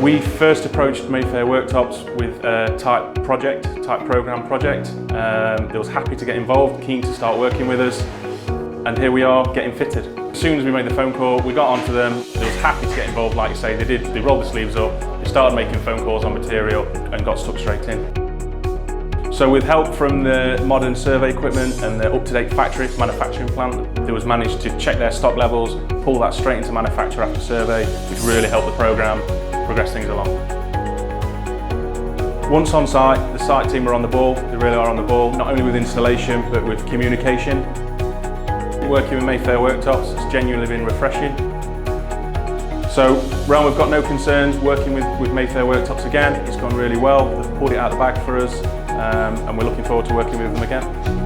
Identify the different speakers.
Speaker 1: We first approached Mayfair Worktops with a type program project. They was happy to get involved, keen to start working with us, and here we are getting fitted. As soon as we made the phone call, we got onto them. They was happy to get involved, like you say. They rolled the sleeves up, they started making phone calls on material and got stuck straight in. So with help from the modern survey equipment and the up-to-date factory manufacturing plant, they was managed to check their stock levels, pull that straight into manufacture after survey, which really helped the programme progress things along. Once on site, the site team are on the ball. They really are on the ball, not only with installation, but with communication. Working with Mayfair Worktops has genuinely been refreshing. So, Realm, we've got no concerns working with Mayfair Worktops again. It's gone really well. They've pulled it out of the bag for us, and we're looking forward to working with them again.